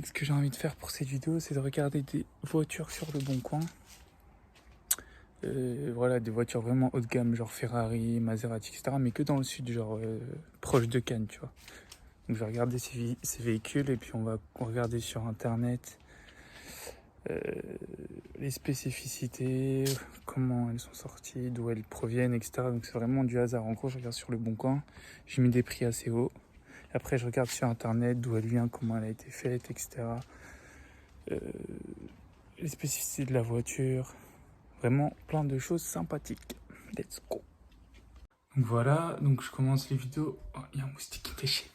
Ce que j'ai envie de faire pour cette vidéo, c'est de regarder des voitures sur le bon coin. Voilà, des voitures vraiment haut de gamme, genre Ferrari, Maserati, etc. Mais que dans le sud, genre proche de Cannes, tu vois. Donc je vais regarder ces véhicules et puis on va regarder sur internet les spécificités, comment elles sont sorties, d'où elles proviennent, etc. Donc c'est vraiment du hasard. En gros, je regarde sur le bon coin, j'ai mis des prix assez hauts. Après, je regarde sur internet d'où elle vient, comment elle a été faite, etc. Les spécificités de la voiture, vraiment plein de choses sympathiques. Let's go. Donc voilà, donc je commence les vidéos. Oh, il y a un moustique qui déchire.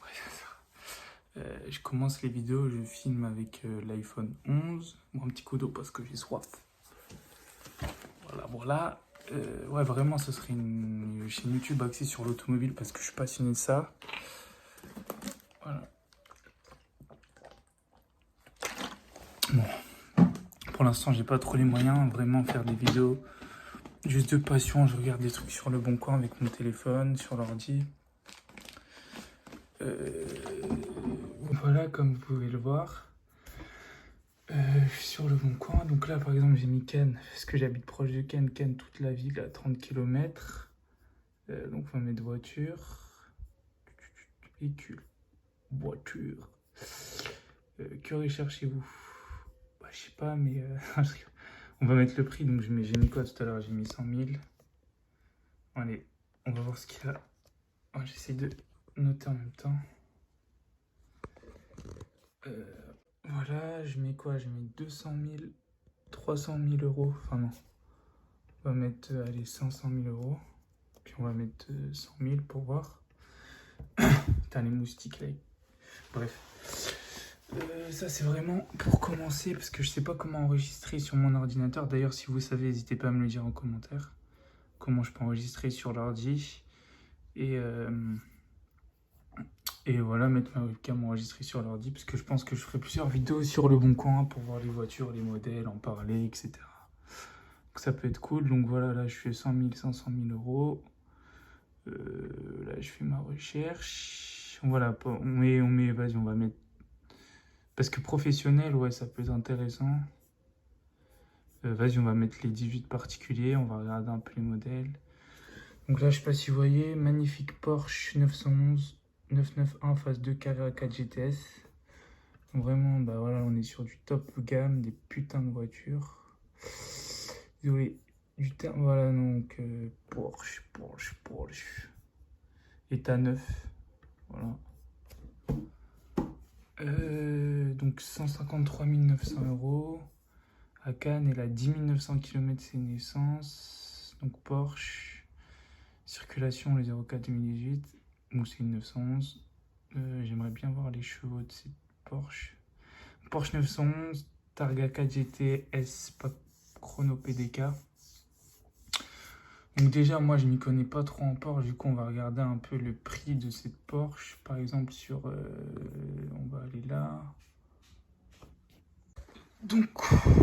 Je commence les vidéos, je filme avec l'iPhone 11. Bon, un petit coup d'eau parce que j'ai soif. Voilà. Ouais, vraiment, ce serait une chaîne YouTube axée sur l'automobile parce que je suis passionné de ça. Voilà. Bon. Pour l'instant, j'ai pas trop les moyens, vraiment faire des vidéos juste de passion. Je regarde des trucs sur le bon coin avec mon téléphone, sur l'ordi. Voilà, comme vous pouvez le voir. Je suis sur le bon coin. Donc là, par exemple, j'ai mis Cannes, parce que j'habite proche de Cannes. Cannes, toute la ville à 30 km. Donc on va mettre voiture. Véhicule. Voiture. Que recherchez-vous? Bah, je sais pas, mais on va mettre le prix. Donc j'ai mis quoi tout à l'heure? J'ai mis 100 000. Allez, on va voir ce qu'il y a. Oh, j'essaie de noter en même temps. Voilà, je mets quoi? Je mets 200 000, 300 000 euros. Enfin non, on va mettre, allez, 500 000 euros. Puis on va mettre 100 000 pour voir. Putain, les moustiques là. Bref. Ça c'est vraiment pour commencer parce que je sais pas comment enregistrer sur mon ordinateur. D'ailleurs, si vous savez, n'hésitez pas à me le dire en commentaire. Comment je peux enregistrer sur l'ordi. Et voilà, mettre ma webcam enregistrée sur l'ordi, parce que je pense que je ferai plusieurs vidéos sur le bon coin pour voir les voitures, les modèles, en parler, etc. Donc ça peut être cool. Donc voilà, là je fais 100 000, 500 000 euros. Là je fais ma recherche. Voilà, on met, vas-y, on va mettre. Parce que professionnel, ouais, ça peut être intéressant. Vas-y, on va mettre les 18 particuliers, on va regarder un peu les modèles. Donc là, je sais pas si vous voyez, magnifique Porsche 911. 991 phase 2 Carrera 4 GTS. Vraiment, bah voilà, on est sur du top gamme, des putains de voitures. Désolé, du terme, voilà, donc Porsche. État neuf, voilà. Donc 153 900 euros. À Cannes, elle a 10 900 km ses naissances. Donc Porsche. Circulation, le 04 2018. Donc c'est une 911. J'aimerais bien voir les chevaux de cette Porsche. Porsche 911, Targa 4 GT S, pas chrono PDK. Donc déjà, moi, je m'y connais pas trop en Porsche. Du coup, on va regarder un peu le prix de cette Porsche. Par exemple, sur... on va aller là. Donc,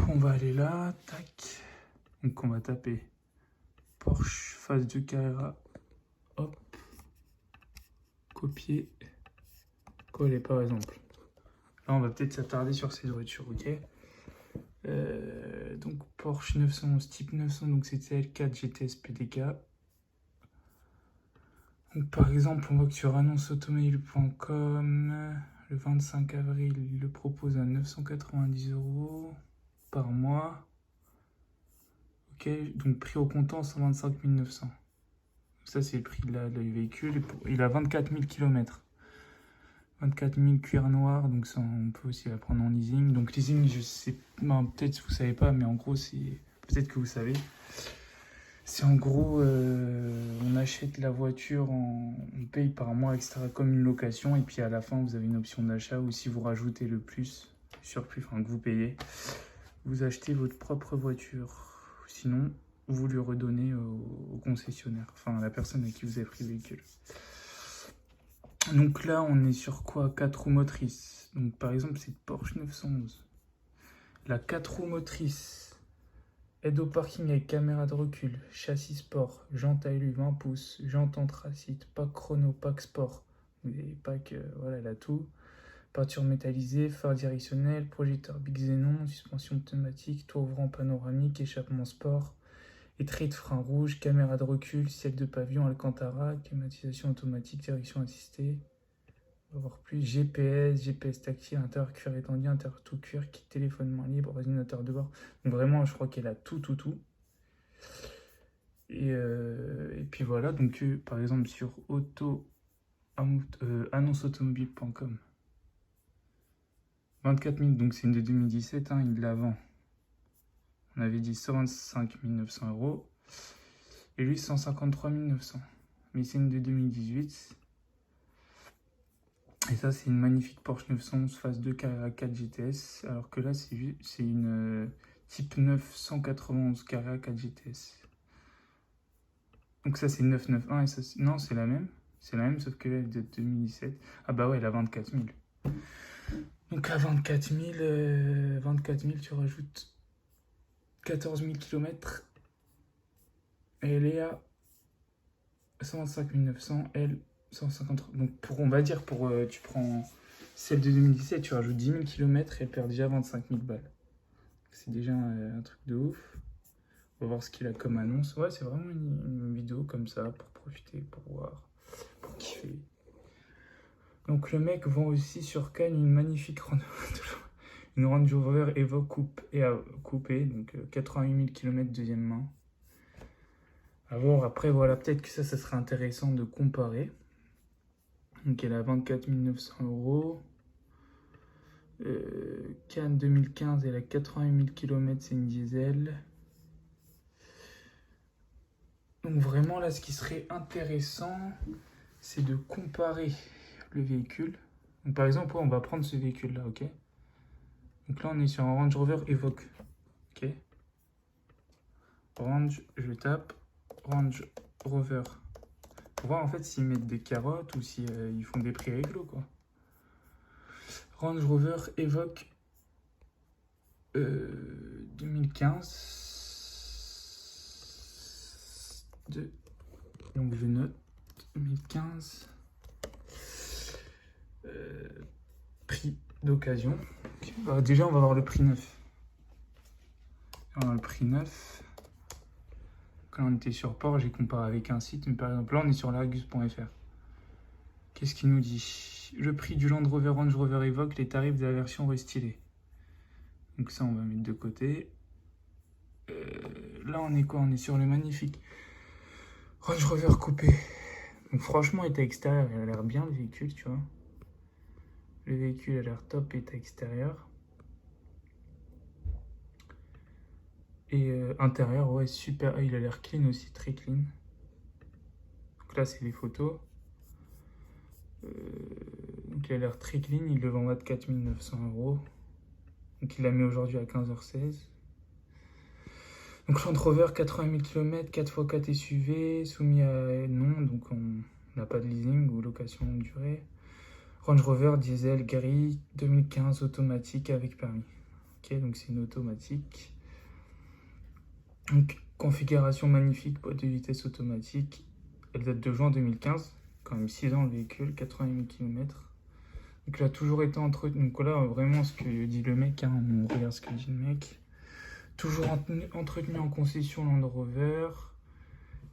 on va aller là. Tac. Donc, on va taper Porsche phase 2 Carrera. Hop. Copier. Coller, par exemple. Là, on va peut-être s'attarder sur ces voitures, ok? Donc Porsche 911 type 900, donc c'est L4 GTS PDK. Donc par exemple, on voit que sur annonceautomobile.com, le 25 avril, il le propose à 990 € par mois. Ok, donc prix au comptant 125 900. Ça c'est le prix du véhicule. Il a 24 000 km. 24 000 cuir noir, donc ça on peut aussi la prendre en leasing. Donc leasing, je sais, ben, peut-être vous savez pas, mais en gros c'est, peut-être que vous savez, c'est en gros, on achète la voiture, on paye par mois, etc. comme une location, et puis à la fin vous avez une option d'achat, ou si vous rajoutez le surplus, enfin que vous payez, vous achetez votre propre voiture. Sinon, vous lui redonnez au concessionnaire, enfin à la personne à qui vous avez pris le véhicule. Donc là, on est sur quoi? 4 roues motrices. Donc par exemple, c'est Porsche 911. La 4 roues motrices. Aide au parking avec caméra de recul. Châssis sport. Jante alu 20 pouces. Jante anthracite. Pack chrono. Pack sport. Les packs, voilà, elle a tout. peinture métallisée, phare directionnel, projecteur Big Xenon, suspension pneumatique, toit ouvrant panoramique, échappement sport, étrait de frein rouge, caméra de recul, ciel de pavillon Alcantara, climatisation automatique, direction assistée. On va voir plus. GPS tactile, intérieur cuir étendu, intérieur tout cuir, kit téléphone main libre, ordinateur de bord. Donc vraiment, je crois qu'elle a tout. Et puis voilà, donc par exemple sur annonceautomobile.com, 24 000, donc c'est une de 2017, hein, il la vend. On avait dit 125 900 euros. Et lui, 153 900. Mais c'est une de 2018. Et ça, c'est une magnifique Porsche 911 phase 2 Carrera 4 GTS. Alors que là, c'est une type 991 Carrera 4 GTS. Donc ça, c'est 991. Et ça, non, c'est la même. C'est la même, sauf que là, elle est de 2017. Ah bah ouais, elle a 24 000. Donc à 24 000, tu rajoutes 14 000 km. Et elle est à 125 900, elle 153. Donc on va dire, tu prends celle de 2017, tu rajoutes 10 000 km et elle perd déjà 25 000 balles. C'est déjà un truc de ouf. On va voir ce qu'il a comme annonce. Ouais, c'est vraiment une vidéo comme ça pour profiter, pour voir, pour kiffer. Donc le mec vend aussi sur Cannes une magnifique une Range Rover Evoque coupé, donc 88 000 km deuxième main. À voir après, voilà, peut-être que ça serait intéressant de comparer. Donc elle a 24 900 euros. Cannes 2015, elle a 88 000 km, c'est une diesel. Donc vraiment là, ce qui serait intéressant, c'est de comparer le véhicule. Donc par exemple, on va prendre ce véhicule là, ok. Donc là, on est sur un Range Rover Evoque, ok. Range, je tape Range Rover. Pour voir en fait s'ils mettent des carottes ou si ils font des prix réglo, quoi. Range Rover Evoque 2015. Donc je note 2015. Prix d'occasion. Okay. Déjà, on va voir le prix neuf. On va voir le prix neuf. Quand on était sur Port, j'ai comparé avec un site. Mais par exemple, là, on est sur l'Argus.fr. Qu'est-ce qu'il nous dit? Le prix du Land Rover Range Rover Evoque, les tarifs de la version restylée. Donc ça, on va mettre de côté. Là, on est quoi? On est sur le magnifique Range Rover coupé. Donc franchement, état extérieur, il a l'air bien le véhicule, tu vois. Le véhicule a l'air top, état extérieur. Et intérieur, ouais, super. Ah, il a l'air clean aussi, très clean. Donc là, c'est les photos. Donc il a l'air très clean, il le vend à 24 900 euros. Donc il l'a mis aujourd'hui à 15h16. Donc Land Rover, 80 000 km, 4x4 SUV, soumis à non, donc on n'a pas de leasing ou location longue durée. Range Rover, diesel, gris, 2015, automatique avec permis. Ok, donc c'est une automatique. Donc configuration magnifique, boîte de vitesse automatique. Elle date de juin 2015, quand même 6 ans le véhicule, 80 000 km. Donc elle a toujours été entretenu. Donc là, vraiment ce que dit le mec, hein, on regarde ce que dit le mec. Toujours entretenu en concession Land Rover.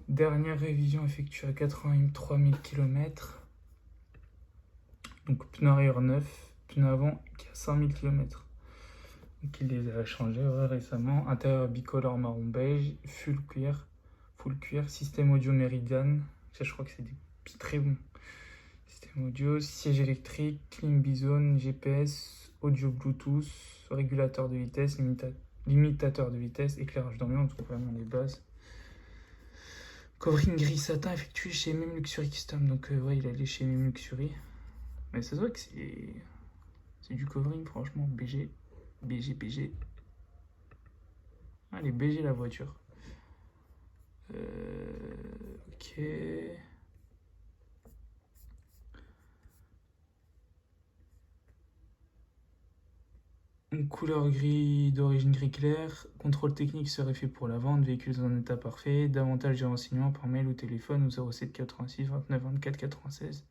Dernière révision effectuée à 83 000 km. Donc pneu arrière neuf, pneu avant qui a 5 000 km. Donc il les a changés récemment. Intérieur bicolore marron beige, full cuir, système audio Meridian. Ça, je crois que c'est très bon. Système audio, siège électrique, clim bizone, GPS, audio Bluetooth, régulateur de vitesse, limitateur de vitesse, éclairage d'ambiance, donc vraiment les bases. Covering gris satin effectué chez MM Luxury Custom. Donc ouais, il allait chez MM Luxury. Mais ça se voit que c'est du covering, franchement. BG. Ah, elle est BG la voiture. Ok. Une couleur gris d'origine gris clair. Contrôle technique serait fait pour la vente. Véhicule en état parfait. Davantage de renseignements par mail ou téléphone au 07 86 29 24 96.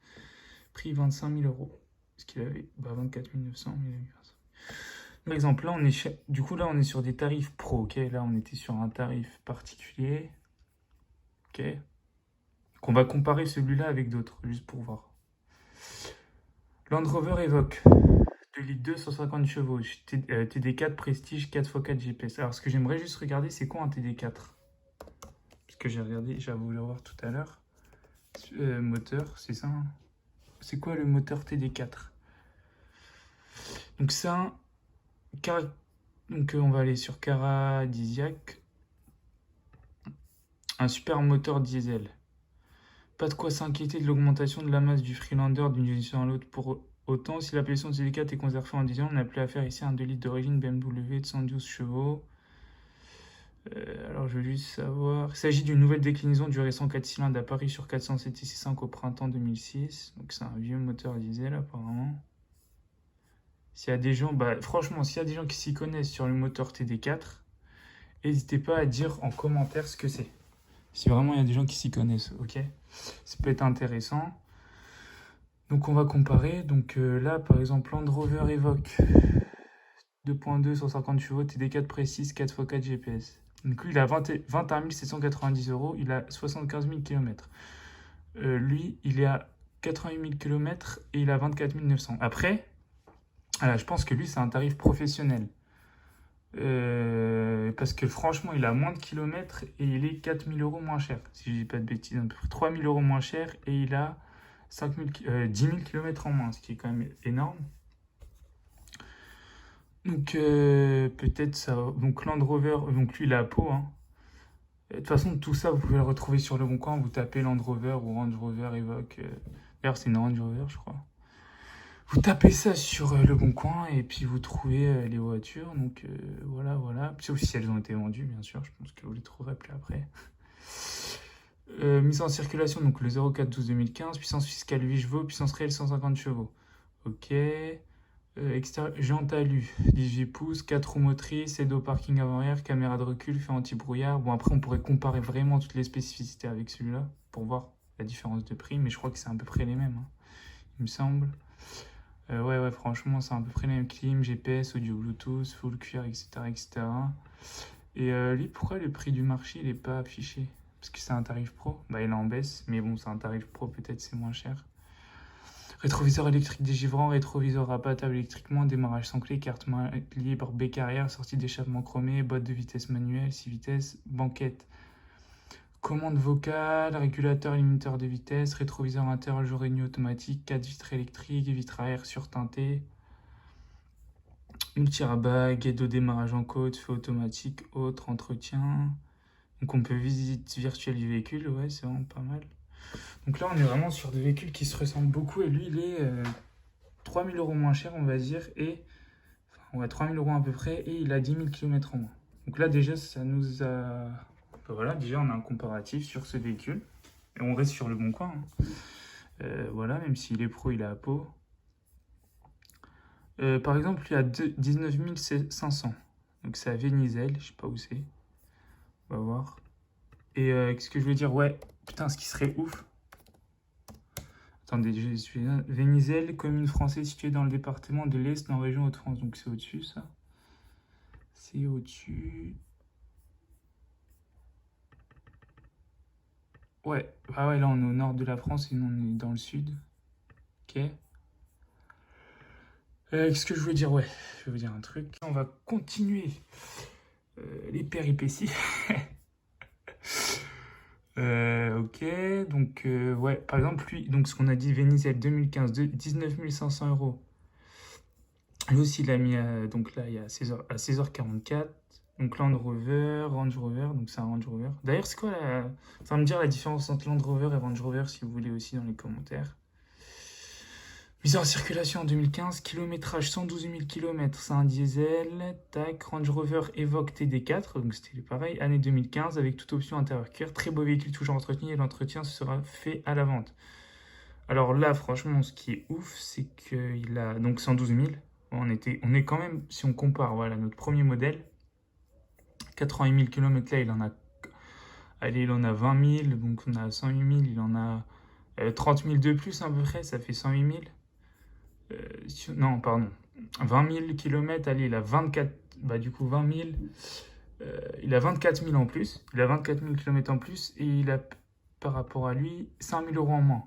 Prix 25 000 euros. Parce qu'il avait 24 900, mais il a mis 25. Par exemple, là, on est du coup, là, on est sur des tarifs pro, ok? Là, on était sur un tarif particulier, ok? Qu'on va comparer celui-là avec d'autres, juste pour voir. Land Rover Evoque, 2 litres 2, 150 chevaux, TD4 Prestige 4x4 GPS. Alors, ce que j'aimerais juste regarder, c'est quoi un TD4? Parce que j'ai regardé, j'avais voulu voir tout à l'heure. Moteur, c'est ça, hein. C'est quoi le moteur TD4? Donc, c'est un... Donc, on va aller sur Caradisiac. Un super moteur diesel. Pas de quoi s'inquiéter de l'augmentation de la masse du Freelander d'une génération à l'autre. Pour autant, si l'appellation TD4 est conservée en 10 ans, on n'a plus à faire ici un 2 litres d'origine BMW de 112 chevaux. Alors, je veux juste savoir. Il s'agit d'une nouvelle déclinaison du récent 4 cylindres à Paris sur 407 TC5 au printemps 2006. Donc, c'est un vieux moteur diesel, apparemment. S'il y a des gens, franchement, s'il y a des gens qui s'y connaissent sur le moteur TD4, n'hésitez pas à dire en commentaire ce que c'est. Si vraiment il y a des gens qui s'y connaissent, ok? Ça peut être intéressant. Donc on va comparer. Donc là, par exemple, Land Rover Evoque 2.2, 150 chevaux, TD4 précise, 4x4 GPS. Donc lui, il a 21 790 euros, il a 75 000 km. Lui, il est à 88 000 km et il a 24 900. Après, voilà, je pense que lui, c'est un tarif professionnel. Parce que franchement, il a moins de kilomètres et il est 4 000 euros moins cher. Si je dis pas de bêtises, à peu près 3 000 euros moins cher et il a 10 000 km en moins, ce qui est quand même énorme. Donc peut-être ça. Donc Land Rover, donc lui il a Pau. Hein. De toute façon, tout ça, vous pouvez le retrouver sur le bon coin. Vous tapez Land Rover ou Range Rover Evoque. D'ailleurs, c'est une Range Rover, je crois. Vous tapez ça sur le bon coin et puis vous trouvez les voitures. Donc voilà. Sauf si elles ont été vendues, bien sûr. Je pense que vous les trouverez plus après. Mise en circulation, donc le 04 12 2015. Puissance fiscale 8 chevaux. Puissance réelle 150 chevaux. Ok. Jante alu, 18 pouces, 4 roues motrices, aide au parking avant-arrière, caméra de recul, fait anti-brouillard. Bon, après, on pourrait comparer vraiment toutes les spécificités avec celui-là pour voir la différence de prix, mais je crois que c'est à peu près les mêmes, hein, il me semble. Ouais, franchement, c'est à peu près les mêmes. Clim, GPS, audio Bluetooth, full cuir, etc. Et lui, pourquoi le prix du marché, il n'est pas affiché? Parce que c'est un tarif pro. Bah, il est en baisse, mais bon, c'est un tarif pro, peut-être c'est moins cher. Rétroviseur électrique dégivrant, rétroviseur rabattable électriquement, démarrage sans clé, carte main libre, bec arrière, sortie d'échappement chromée, boîte de vitesse manuelle, 6 vitesses, banquette, commande vocale, régulateur limiteur de vitesse, rétroviseur intérieur jour et nuit automatique, 4 vitres électriques, vitres arrière surteintées, multi-rabat, guide de démarrage en côte, feu automatique, autre, entretien. Donc on peut visite virtuelle du véhicule, ouais, c'est vraiment pas mal. Donc là, on est vraiment sur des véhicules qui se ressemblent beaucoup. Et lui, il est 3 000 euros moins cher, on va dire. Et, enfin, ouais, 3 000 euros à peu près. Et il a 10 000 km en moins. Donc là, déjà, ça nous a... voilà, déjà, on a un comparatif sur ce véhicule. Et on reste sur le bon coin. Hein. Voilà, même s'il est pro, il est à Pau. Par exemple, il a 19 500. Donc c'est à Vénizel. Je sais pas où c'est. On va voir. Et qu'est-ce que je veux dire? Ouais, putain, ce qui serait ouf. Attendez, je suis là. Vénizel, commune française située dans le département de l'Est, dans la région Hauts-de-France. Donc c'est au-dessus, ça. C'est au-dessus. Ouais. Ah ouais, là on est au nord de la France et nous on est dans le sud. Ok. Qu'est-ce que je veux dire? Ouais, je vais vous dire un truc. On va continuer les péripéties. Ok, donc ouais, par exemple, lui, donc ce qu'on a dit, Vénizel 2015, 19 500 euros. Lui aussi, il a mis, donc là, il y a à 16h44. Donc Land Rover, Range Rover, donc c'est un Range Rover. D'ailleurs, c'est quoi la... Ça va me dire la différence entre Land Rover et Range Rover si vous voulez aussi dans les commentaires. Mise en circulation en 2015, kilométrage 112 000 km, c'est un diesel. Tac, Range Rover Evoque TD4, donc c'était pareil, année 2015 avec toute option intérieur cuir. Très beau véhicule toujours entretenu et l'entretien sera fait à la vente. Alors là, franchement, ce qui est ouf, c'est qu'il a donc 112 000. On est quand même, si on compare, voilà, notre premier modèle, 88 000 km là, il en a, allez, il en a 20 000, donc on a 108 000, il en a 30 000 de plus à peu près, ça fait 108 000. Non, pardon. 20 000 km, allez, il a 24... Bah du coup, 20 000... il a 24 000 en plus. Il a 24 000 km en plus. Et il a, par rapport à lui, 5 000 euros en moins.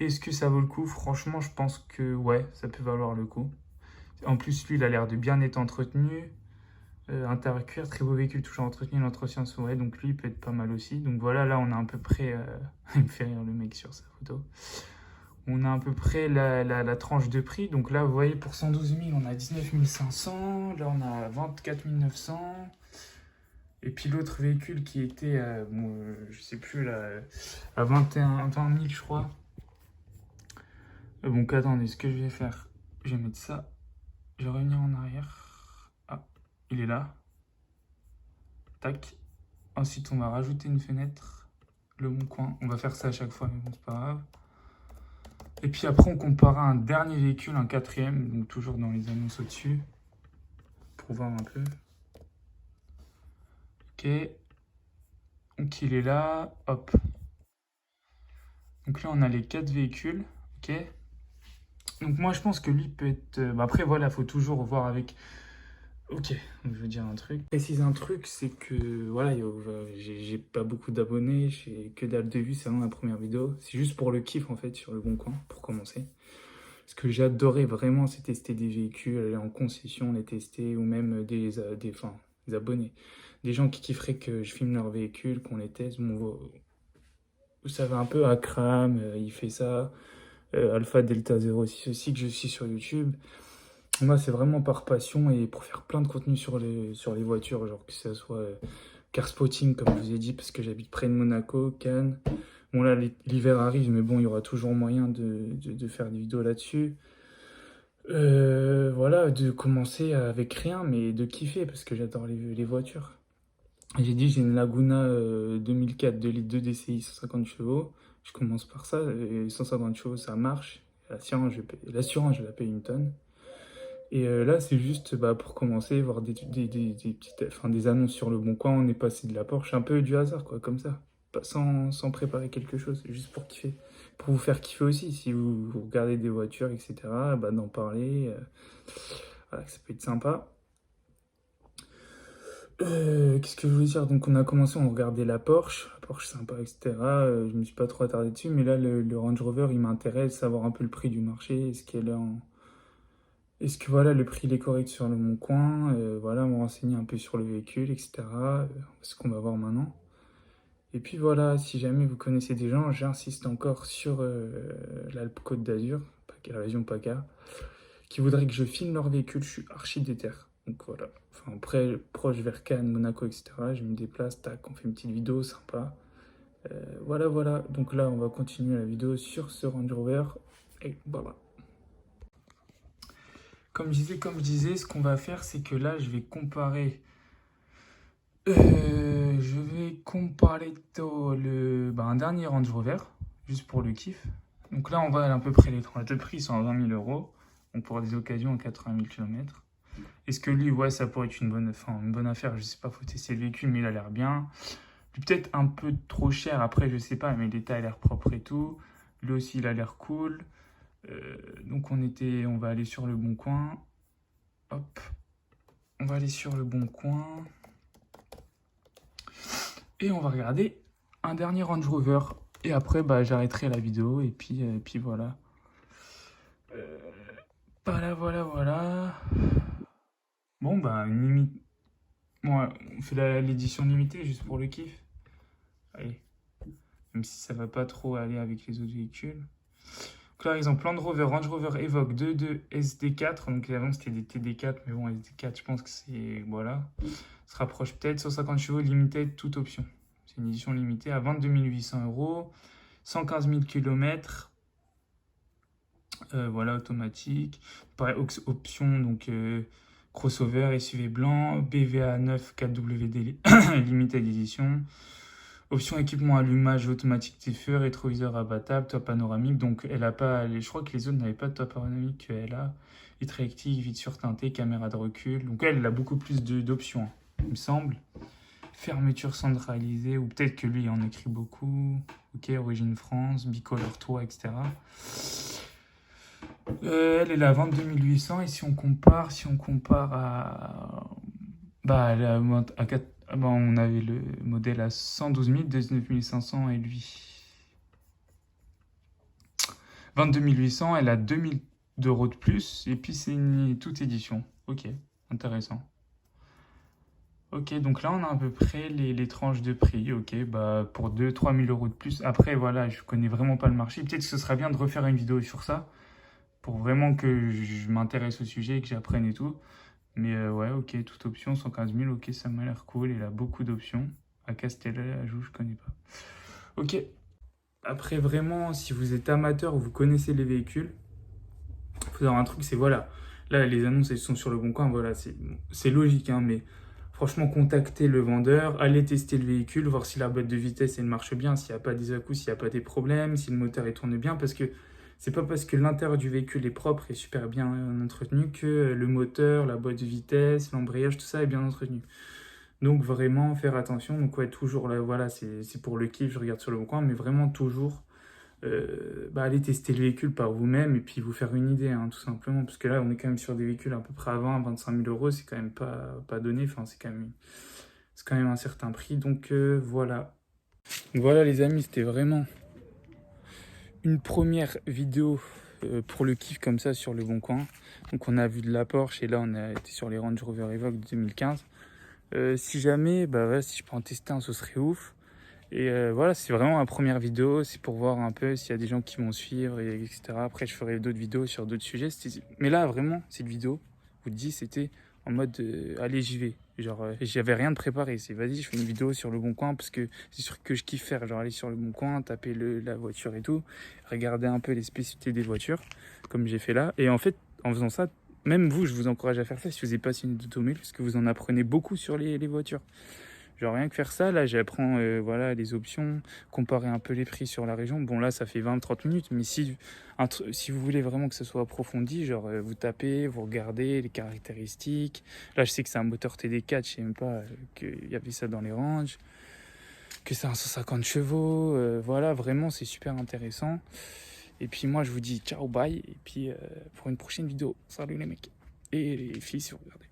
Est-ce que ça vaut le coup? Franchement, je pense que ouais, ça peut valoir le coup. En plus, lui, il a l'air de bien être entretenu. Intérieur cuir, très beau véhicule, toujours entretenu, l'entretien sourit, donc lui il peut être pas mal aussi. Donc voilà, là on a à peu près, il me fait rire le mec sur sa photo, on a à peu près la tranche de prix. Donc là vous voyez, pour 112 000 on a 19 500, là on a 24 900. Et puis l'autre véhicule qui était, bon, je sais plus, là, à 20 000 je crois. Donc attendez, ce que je vais faire, je vais mettre ça, je vais revenir en arrière. Ah, il est là. Tac. Ensuite, on va rajouter une fenêtre, le bon coin. On va faire ça à chaque fois, mais bon, c'est pas grave. Et puis après, on comparera un dernier véhicule, un quatrième, donc toujours dans les annonces au-dessus, pour voir un peu. Ok. Donc il est là, hop. Donc là, on a les 4 véhicules, ok. Donc moi, je pense que lui peut être... après, voilà, il faut toujours voir avec... Ok, je veux dire un truc. Précise un truc, c'est que voilà, j'ai pas beaucoup d'abonnés, j'ai que dalle de vues, c'est vraiment la première vidéo. C'est juste pour le kiff en fait sur le Bon Coin, pour commencer. Ce que j'adorais vraiment, c'est tester des véhicules, aller en concession, les tester, ou même des abonnés. Des gens qui kifferaient que je filme leurs véhicules, qu'on les teste. Bon, vous savez un peu, Akram, il fait ça. Alpha Delta 06 aussi, que je suis sur YouTube. Moi, c'est vraiment par passion et pour faire plein de contenu sur les voitures, genre que ce soit car spotting, comme je vous ai dit, parce que j'habite près de Monaco, Cannes. Bon, là, l'hiver arrive, mais bon, il y aura toujours moyen de faire des vidéos là-dessus. Voilà, de commencer avec rien, mais de kiffer, parce que j'adore les voitures. J'ai dit, j'ai une Laguna 2004 2 litres 2 DCI 150 chevaux. Je commence par ça, et 150 chevaux, ça marche. L'assurance, je la paye une tonne. Et là, c'est juste pour commencer, voir des annonces sur le Bon Coin. On est passé de la Porsche, un peu du hasard, quoi, comme ça. Sans préparer quelque chose, juste pour kiffer. Pour vous faire kiffer aussi, si vous regardez des voitures, etc., d'en parler. Voilà, ça peut être sympa. Qu'est-ce que je voulais dire? Donc, on a commencé, on regardait la Porsche sympa, etc. Je me suis pas trop attardé dessus, mais là, le Range Rover, il m'intéresse, savoir un peu le prix du marché, est-ce que voilà, le prix il est correct sur le Bon Coin, voilà, me renseigner un peu sur le véhicule, etc. Ce qu'on va voir maintenant. Et puis voilà, si jamais vous connaissez des gens, j'insiste encore sur l'Alpe-Côte d'Azur, la région PACA, qui voudraient que je filme leur véhicule. Je suis archi déter. Donc voilà, enfin après, proche vers Cannes, Monaco, etc. Je me déplace, tac, on fait une petite vidéo sympa. Voilà. Donc là, on va continuer la vidéo sur ce Range Rover. Et voilà. Comme je disais, ce qu'on va faire, c'est que là, je vais comparer. Un dernier Range Rover, juste pour le kiff. Donc là, on va à peu près les tranches de prix, sont à 20 000 euros. Donc pour des occasions à 80 000 km. Est-ce que lui, ouais, ça pourrait être une bonne affaire? Je sais pas, faut tester le véhicule, mais il a l'air bien. Lui, peut-être un peu trop cher, après, je sais pas, mais l'état a l'air propre et tout. Lui aussi, il a l'air cool. Donc on va aller sur le Bon Coin. Hop. On va aller sur le Bon Coin. Et on va regarder un dernier Range Rover. Et après, j'arrêterai la vidéo. Et puis voilà. Voilà. Bon, une limite. Bon, on fait l'édition limitée juste pour le kiff. Allez. Même si ça va pas trop aller avec les autres véhicules. Donc là, par exemple, Land Rover, Range Rover Evoque 2.2 SD4. Donc avant, c'était des TD4. Mais bon, SD4, je pense que c'est... Voilà. Se rapproche peut-être. 150 chevaux, limited, toute option. C'est une édition limitée à 22 800 euros. 115 000 km. Voilà, automatique. Pareil, option, donc crossover, SUV blanc, BVA 9 4WD limited edition. Option équipement allumage automatique des feux, rétroviseur abattable, toit panoramique. Donc elle a pas, je crois que les autres n'avaient pas de toit panoramique qu'elle a. Vitre électrique, vitre surteintée, caméra de recul. Donc elle a beaucoup plus d'options, il me semble. Fermeture centralisée, ou peut-être que lui il en écrit beaucoup. Ok, origine France, bicolore toit, etc. Elle est la vente 2800 et si on compare à... Bah, elle est à bah, on avait le modèle à 112 000, 19 500 et lui. 22 800, elle a 2000 d'euros de plus et puis c'est une toute édition. Ok, intéressant. Ok, donc là on a à peu près les tranches de prix. Ok, bah pour 2-3 000 euros de plus. Après, voilà, je connais vraiment pas le marché. Peut-être que ce serait bien de refaire une vidéo sur ça pour vraiment que je m'intéresse au sujet et que j'apprenne et tout. Mais ouais, ok, toute option, 115 000, ok, ça m'a l'air cool. Il a beaucoup d'options. À Castel, à Joux, je connais pas. Ok, après vraiment, si vous êtes amateur ou vous connaissez les véhicules, il faut savoir un truc, c'est voilà. Là, les annonces, elles sont sur le bon coin, voilà, c'est logique, hein, mais franchement, contactez le vendeur, allez tester le véhicule, voir si la boîte de vitesse, elle marche bien, s'il n'y a pas des à-coups, s'il n'y a pas des problèmes, si le moteur, il tourne bien, parce que c'est pas parce que l'intérieur du véhicule est propre et super bien entretenu que le moteur, la boîte de vitesse, l'embrayage, tout ça est bien entretenu. Donc vraiment faire attention. Donc ouais, toujours là, voilà, c'est pour le kiff, je regarde sur le bon coin, mais vraiment toujours bah, aller tester le véhicule par vous-même et puis vous faire une idée, hein, tout simplement. Parce que là, on est quand même sur des véhicules à peu près à 20-25 000 euros, c'est quand même pas donné, enfin c'est quand même un certain prix. Donc voilà. Donc voilà les amis, c'était vraiment une première vidéo pour le kiff comme ça sur le bon coin. Donc on a vu de la Porsche et là on a été sur les Range Rover Evoque 2015. Si jamais, bah ouais, si je peux en tester un, ce serait ouf. Et voilà, c'est vraiment ma première vidéo, c'est pour voir un peu s'il y a des gens qui vont suivre, etc. Après, je ferai d'autres vidéos sur d'autres sujets. Mais là, vraiment, cette vidéo, je vous le dis, c'était en mode allez, j'y vais. Genre, j'avais rien de préparé. C'est vas-y, je fais une vidéo sur le bon coin parce que c'est sûr que je kiffe faire. Genre, aller sur le bon coin, taper la voiture et tout, regarder un peu les spécificités des voitures, comme j'ai fait là. Et en fait, en faisant ça, même vous, je vous encourage à faire ça si vous êtes passionné d'automobile, parce que vous en apprenez beaucoup sur les voitures. Genre rien que faire ça, là j'apprends voilà, les options, comparer un peu les prix sur la région. Bon là ça fait 20-30 minutes, mais si vous voulez vraiment que ce soit approfondi, genre vous tapez, vous regardez les caractéristiques. Là je sais que c'est un moteur TD4, je sais même pas qu'il y avait ça dans les ranges, que c'est un 150 chevaux, voilà vraiment c'est super intéressant. Et puis moi je vous dis ciao bye, et puis pour une prochaine vidéo, salut les mecs, et les filles si vous regardez.